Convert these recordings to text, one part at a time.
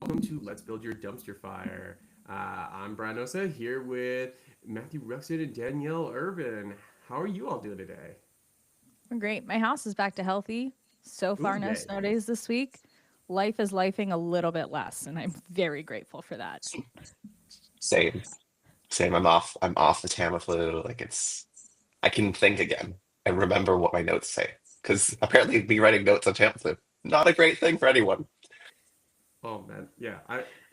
welcome to Let's Build Your Dumpster Fire. I'm Brian Osa here with Matthew Ruxton and Danielle Irvin. How are you all doing today? I'm great. My house is back to healthy. So Ooh, far, no yay. snow days this week. Life is lifing a little bit less, and I'm very grateful for that. Same, same. I'm off the Tamiflu. Like I can think again and remember what my notes say. Because apparently, me writing notes on Tamiflu, not a great thing for anyone. Oh man, yeah.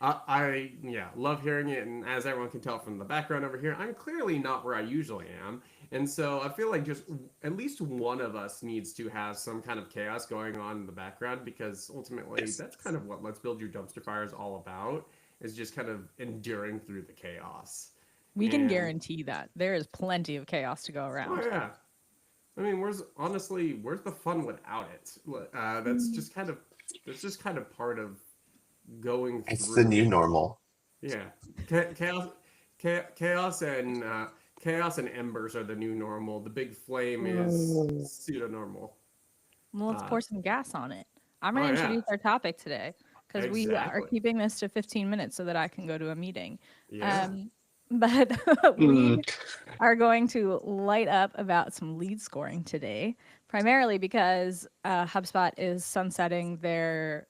I love hearing it, and as everyone can tell from the background over here, I'm clearly not where I usually am, and so I feel like just at least one of us needs to have some kind of chaos going on in the background because ultimately Yes. that's kind of what Let's Build Your Dumpster Fire is all about, is just kind of enduring through the chaos. We can And guarantee that there is plenty of chaos to go oh around. yeah, I mean, where's the fun without it? That's just kind of part of going It's the new through. normal. Yeah, chaos, chaos, and chaos and embers are the new normal. The big flame is pseudo normal. Well, let's Uh, pour some gas on it. I'm going oh to yeah, introduce our topic today because we are exactly. keeping this to 15 minutes so that I can go to a meeting. Yeah. Um, but Mm, we are going to light up about some lead scoring today, primarily because HubSpot is sunsetting their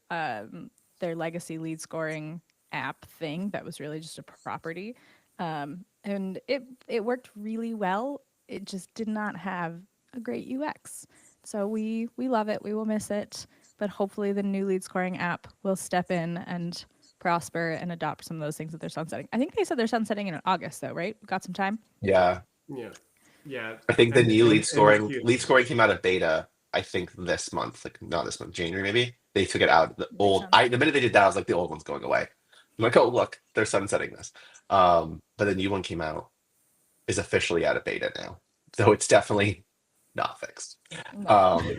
legacy lead scoring app thing that was really just a property, and it worked really well. It just did not have a great UX. So we love it. We will miss it, but hopefully the new lead scoring app will step in and prosper and adopt some of those things that they're sunsetting. I think they said they're sunsetting in August though, right? We've got some time. yeah, Yeah, yeah, I think the and new and and of lead Q3. scoring came out of beta. I think this month, like not this month, January maybe. They took it out. The Makes old. sense. The minute they did that, I was like, the old one's going away. I'm like, oh look, they're sunsetting this. But the new one came out, is officially out of beta now, so it's definitely not fixed. No. Um,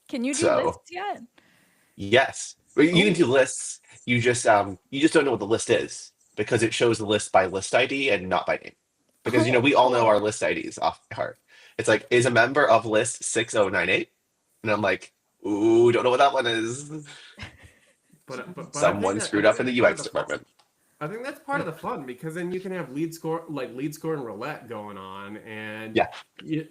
Can you do so lists yet? yes, but you can Oh, do lists. You just don't know what the list is because it shows the list by list ID and not by name. Because oh, we all know our cool. list IDs off by heart. It's like is a member of list 6098, and I'm like, ooh, don't know what that one is. But Someone I screwed think up in that's the part of UX the fun. department. I think that's part of the fun because then you can have lead score and roulette going on, and Yeah.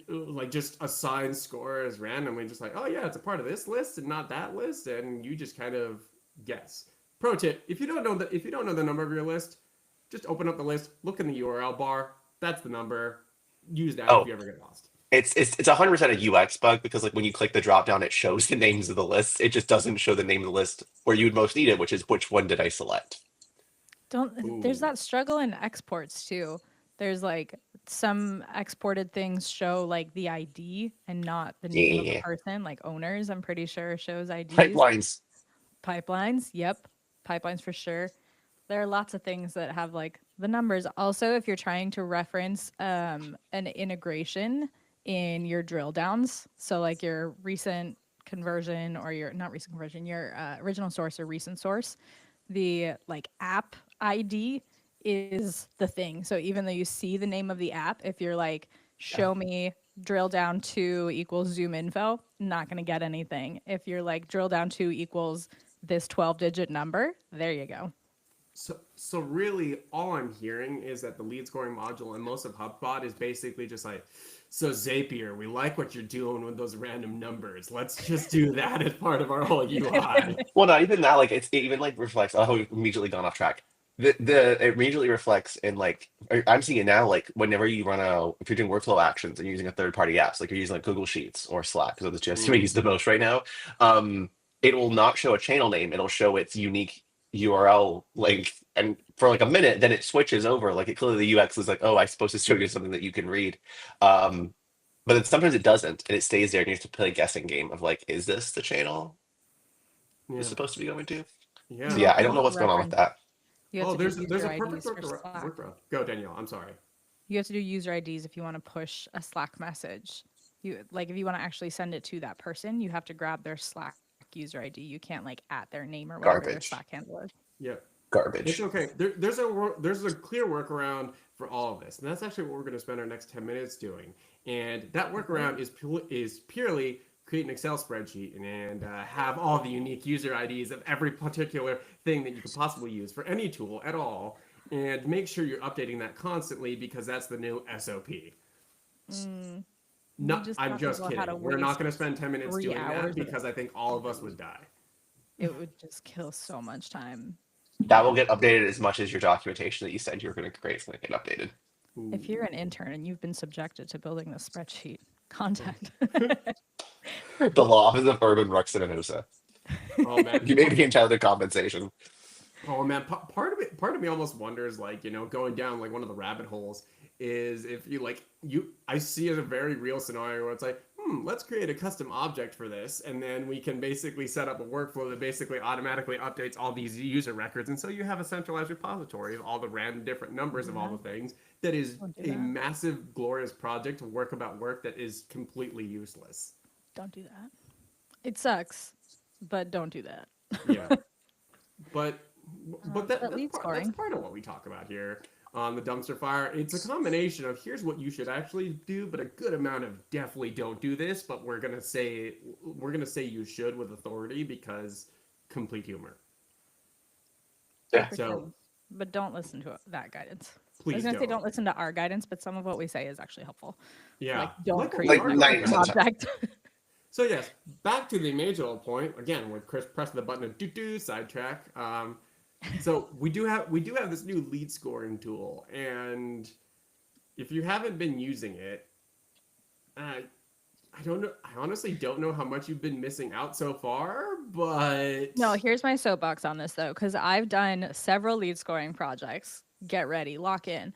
like just assign scores randomly, just like, oh yeah, it's a part of this list and not that list, and you just kind of guess. Pro tip: if you don't know the number of your list, just open up the list, look in the URL bar. That's the number. Use that if Oh, you ever get lost. it's 100% a UX bug because like when you click the drop down, it shows the names of the lists. It just doesn't show the name of the list where you would most need it, which is which one did I select. There's Ooh, that struggle in exports too. There's like some exported things show like the ID and not the name of the Yeah. person, like owners, I'm pretty sure shows IDs. Pipelines. Pipelines, yep. Pipelines for sure. There are lots of things that have like the numbers. Also, if you're trying to reference an integration in your drill downs, so like your recent conversion or your not recent conversion, your original source or recent source, the like app ID is the thing. So even though you see the name of the app, if you're like, Yeah. show me drill down two equals zoom info, not going to get anything. If you're like, drill down two equals this 12-digit number, there you go. so really, all I'm hearing is that the lead scoring module and most of HubSpot is basically just like, so Zapier, we like what you're doing with those random numbers. Let's just do that as part of our whole UI. Well, not even that. Like it even like reflects. Oh, we've immediately gone off track. The it immediately reflects in like I'm seeing it now. Like whenever you run if you're doing workflow actions and you're using a third party apps, like you're using like Google Sheets or Slack, because that's just what I use the most right now. Um, it will not show a channel name. It'll show its unique URL link, and for like a minute, then it switches over. Like it clearly the UX is like, oh, I'm supposed to show you something that you can read. Um, but then sometimes it doesn't, and it stays there, and you have to play a guessing game of like, is this the channel it's Yeah, supposed to be going to? You So yeah. yeah, I also don't have know to what's going on with reference, that. you have Oh, to do there's user a perfect IDs for Slack. workaround. Go, Danielle. I'm sorry. You have to do user IDs if you want to push a Slack message. You like if you want to actually send it to that person, you have to grab their Slack user ID. You can't like at their name or whatever their Slack Garbage. handle is. Yeah, it's Garbage. okay. There's a clear workaround for all of this, and that's actually what we're going to spend our next 10 minutes doing. And that Great. workaround is purely create an Excel spreadsheet and have all the unique user IDs of every particular thing that you could possibly use for any tool at all, and make sure you're updating that constantly because that's the new SOP. Mm, we No, just I'm taught just people how to kidding. We're not waste going to spend 10 minutes 3 doing that hours of because I think all of us would code. die. It would just kill so much time. That will get updated as much as your documentation that you said you were going to create is going to get updated. If Ooh. you're an intern and you've been subjected to building this spreadsheet, contact. The law office of urban Ruxinosa. Oh man, You may be entitled to compensation. oh man, part of me almost wonders, like, going down like one of the rabbit holes is if you like you. I see it as a very real scenario where it's like, let's create a custom object for this, and then we can basically set up a workflow that basically automatically updates all these user records, and so you have a centralized repository of all the random different numbers of all Yeah, the things. That is don't do a that. massive, glorious project to work about work that is completely useless. Don't do that. It sucks, but don't do that. Yeah. but but But lead that's scoring. part of what we talk about here on the dumpster fire. It's a combination of here's what you should actually do, but a good amount of definitely don't do this. But we're gonna say you should with authority because complete humor. Yeah. So Pretend. But don't listen to that guidance. I was please going to say don't. don't listen to our guidance, but some of what we say is actually helpful. Yeah, Like, don't like what we create Like a already custom 90% of discussed. the time. object. So yes, back to the major point again with Chris pressing the button and do sidetrack. So we do have this new lead scoring tool, and if you haven't been using it, uh, I don't know. I honestly don't know how much you've been missing out so far, but No, here's my soapbox on this though, because I've done several lead scoring projects. Get ready, lock in.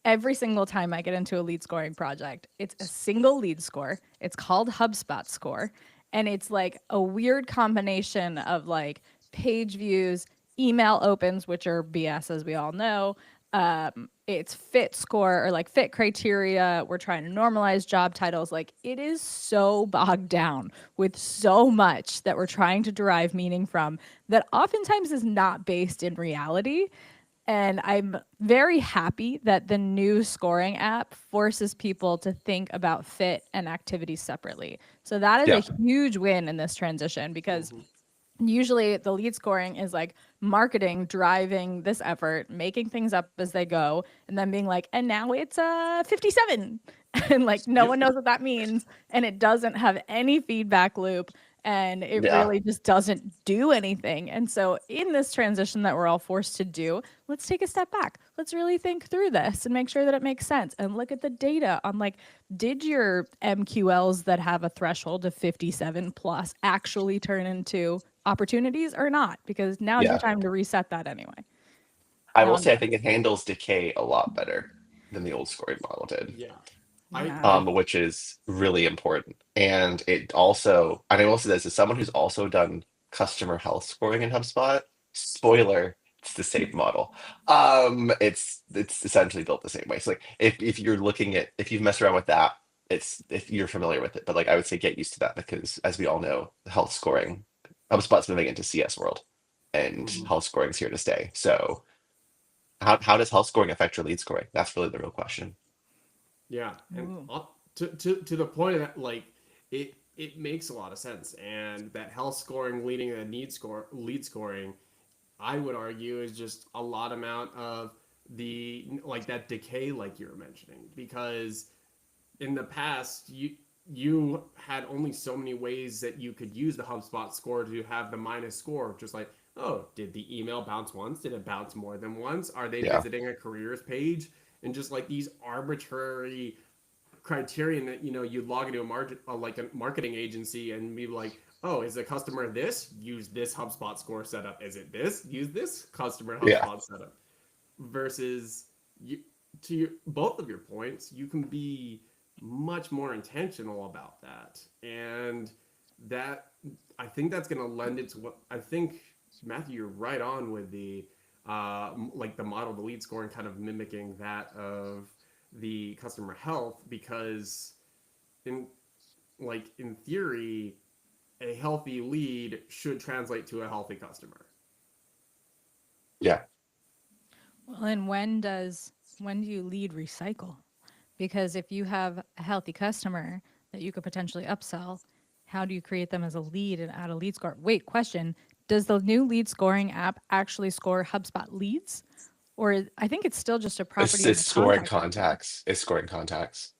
Every single time I get into a lead scoring project, it's a single lead score. It's called HubSpot score. And it's like a weird combination of like page views, email opens, which are BS, as we all know. It's fit score or like fit criteria. We're trying to normalize job titles. Like it is so bogged down with so much that we're trying to derive meaning from that oftentimes is not based in reality. And I'm very happy that the new scoring app forces people to think about fit and activities separately. So that is Yeah. a huge win in this transition because Mhm. usually the lead scoring is like marketing driving this effort, making things up as they go, and then being like, and now it's 57. And like no Yep. one knows what that means, and it doesn't have any feedback loop, and it Yeah. really just doesn't do anything. And so in this transition that we're all forced to do, let's take a step back. Let's really think through this and make sure that it makes sense and look at the data on like, did your MQLs that have a threshold of 57 plus actually turn into opportunities or not? Because now's your Yeah. time to reset that anyway. I Now will I'm say I done. think it handles decay a lot better than the old scoring model did. Yeah. I Yeah. Which is really important. And it also, and I will say this as someone who's also done customer health scoring in HubSpot, spoiler, it's the same model. It's essentially built the same way. So like if you're looking at if you've messed around with that, it's if you're familiar with it. But like I would say get used to that because as we all know, health scoring, HubSpot's moving into CS world and mhm. health scoring's here to stay. So how does health scoring affect your lead scoring? That's really the real question. Yeah, and Ooh. to the point of that, like it makes a lot of sense, and that health scoring leading to lead scoring, I would argue is just a lot amount of the like that decay, like you were mentioning, because in the past you had only so many ways that you could use the HubSpot score to have the minus score. Just like, oh, did the email bounce once? Did it bounce more than once? Are they Yeah. visiting a careers page? And just like these arbitrary criterion that you log into like a marketing agency and be like, oh, is the customer this? Use this HubSpot score setup. Is it this? Use this customer Yeah. HubSpot setup. Versus you, both of your points, you can be much more intentional about that, and that I think that's going to lend it to what I think, Matthew. You're right on with the like the model, the lead scoring, kind of mimicking that of the customer health, because in in theory, a healthy lead should translate to a healthy customer. Yeah. Well, and when do you lead recycle? Because if you have a healthy customer that you could potentially upsell, How do you create them as a lead and add a lead score? Wait, question. Does the new lead scoring app actually score HubSpot leads? Or I think it's still just a property of It's the scoring contact center. contacts. It's scoring contacts.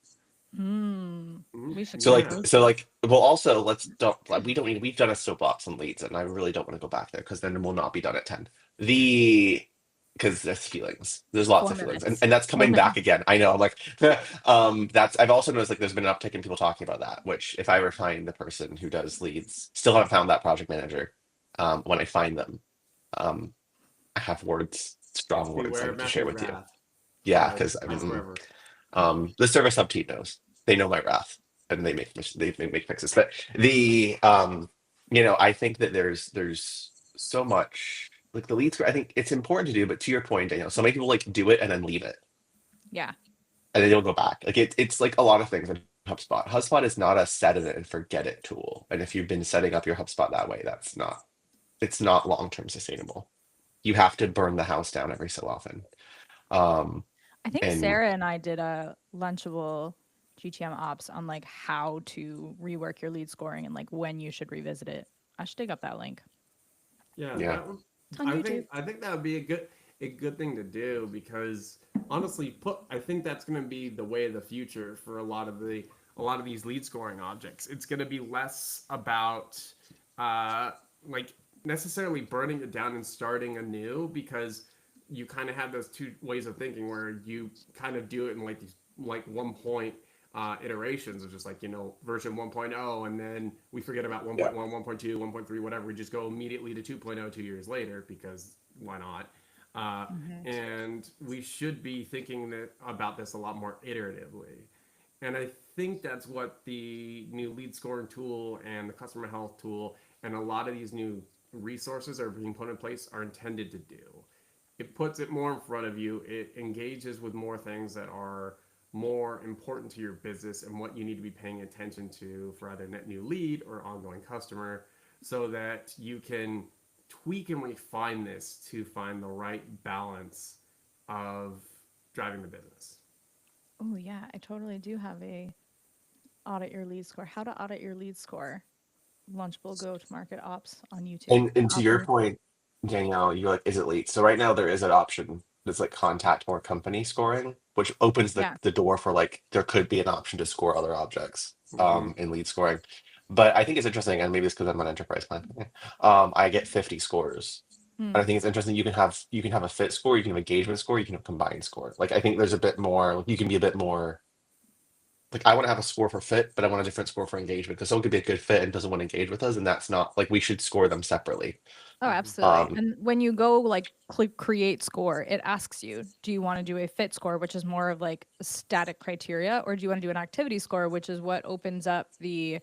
Hmm. We should So get like Yeah. those. so like well also let's don't like, we don't need we've done a soapbox on leads and I really don't want to go back there because then we'll not be done at 10. The because there's feelings. There's lots Four of feelings. minutes. And that's 4 coming back minutes. again. I know. I'm like that's I've also noticed like there's been an uptick in people talking about that, which if I ever find the person who does leads, still haven't found that project manager. When I find them, um I have words, strong words I Beware of need to share Matthew's with you. wrath. Yeah, Guys, because I last mean forever. the service sub team knows. They know my wrath, and they make fixes. But I think that there's so much like the lead score. I think it's important to do, but to your point, Daniel, so many people like do it and then leave it, Yeah. and then they don't go back. Like it's like a lot of things in HubSpot. HubSpot is not a set it and forget it tool, and if you've been setting up your HubSpot that way, it's not long term sustainable. You have to burn the house down every so often. Um, I think and Sarah and I did a Lunchable GTM ops on like how to rework your lead scoring and like when you should revisit it. I should dig up that link. Yeah, yeah, that would. It's on YouTube. I think that would be a good thing to do because honestly, I think that's going to be the way of the future for a lot of these lead scoring objects. It's going to be less about uh, like necessarily burning it down and starting anew because you kind of have those two ways of thinking where you kind of do it in like these like 1 point iterations of just like version 1.0 and then we forget about yeah, 1.1 1.2 1.3 whatever we just go immediately to 2.0 2 years later because why not Hmm. and we should be thinking about this a lot more iteratively and I think that's what the new lead scoring tool and the customer health tool and a lot of these new resources that are being put in place are intended to do. It puts it more in front of you. It engages with more things that are more important to your business and what you need to be paying attention to for either net new lead or ongoing customer so that you can tweak and refine this to find the right balance of driving the business. Oh yeah, I totally do have a audit your lead score. How to audit your lead score. Lunchable go to market ops on YouTube. and to I'll your bring. point, Danielle, you're like, is it lead? So right now there is an option that's like contact more company scoring, which opens Yeah. the door for like there could be an option to score other objects Mm-hmm. in lead scoring. But I think it's interesting, and maybe it's because I'm on enterprise plan. I get 50 scores. And Hmm. I think it's interesting. You can have a fit score, you can have engagement score, you can have combined score. Like I think there's a bit more. You can be a bit more like I want to have a score for fit, but I want a different score for engagement because someone could be a good fit and doesn't want to engage with us, and that's not like we should score them separately. Oh, Mm-hmm. absolutely. Um, And when you go like click create score, it asks you, do you want to do a fit score, which is more of like a static criteria, or do you want to do an activity score, which is what opens up the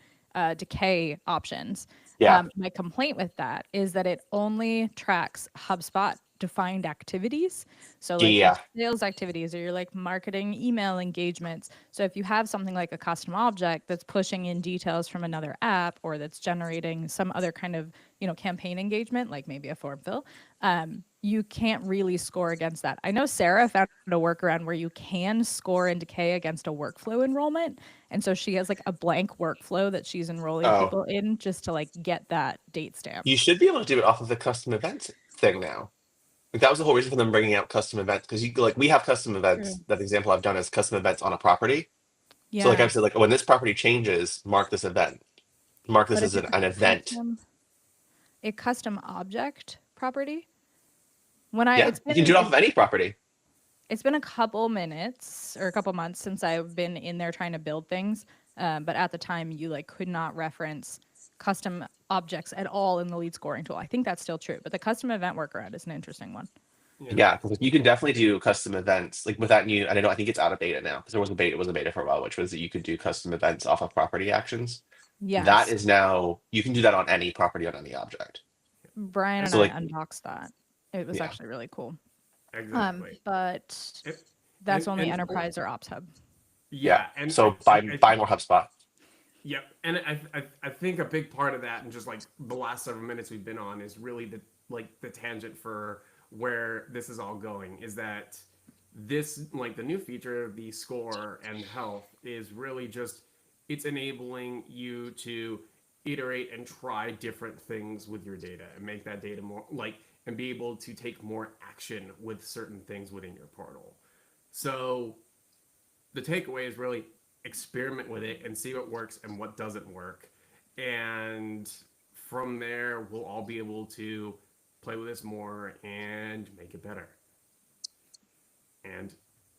decay options? yeah, My complaint with that is that it only tracks HubSpot defined activities. So, like your yeah, sales activities or your like marketing email engagements. So, if you have something like a custom object that's pushing in details from another app or that's generating some other kind of campaign engagement, like maybe a form fill, you can't really score against that. I know Sarah found a workaround where you can score in decay against a workflow enrollment. And so she has like a blank workflow that she's enrolling Oh, people in just to like get that date you stamped. should be able to do it off of the custom events thing now. Like that was the whole reason for them bringing out custom events because you like we have custom True. events. That example I've done is custom events on a property. So like Yeah. I've said, like when this property changes, mark this event. Mark this But if as it's an event. a custom object property, when I Yeah, you can do it off of any property. it's been a couple minutes or a couple months since I've been in there trying to build things. But at the time, you like could not reference custom objects at all in the lead scoring tool. I think that's still true, but the custom event workaround is an interesting one. Yeah. Yeah, 'cause, like, you can definitely do custom events like with that new. I don't know. I think it's out of beta now because there was a beta. It was a beta for a while, which was that you could do custom events off of property actions. That Yes, is now you can do that on any property on any object. Brian and And So I like unboxed that. It was yeah, actually really cool. exactly. But And that's only and enterprise or ops hub. yeah. yeah, and So buy more HubSpot. yeah, and I think a big part of that, and just like the last several minutes we've been on, is really the tangent for where this is all going. Is that this like the new feature, the score and health, is really just it's enabling you to iterate and try different things with your data and make that data more like and be able to take more action with certain things within your portal. So the takeaway is really experiment with it and see what works and what doesn't work. And from there, we'll all be able to play with this more and make it better. And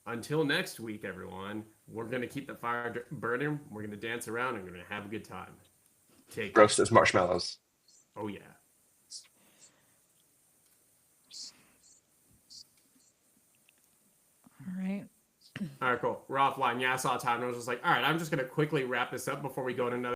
until next week, everyone, we're going to keep the fire burning. We're going to dance around and we're going to have a good time. Take care. Roast as marshmallows. Oh, yeah. All right. All right, cool. We're offline. Yeah, I saw time. And I was just like, all right, I'm just going to quickly wrap this up before we go into another.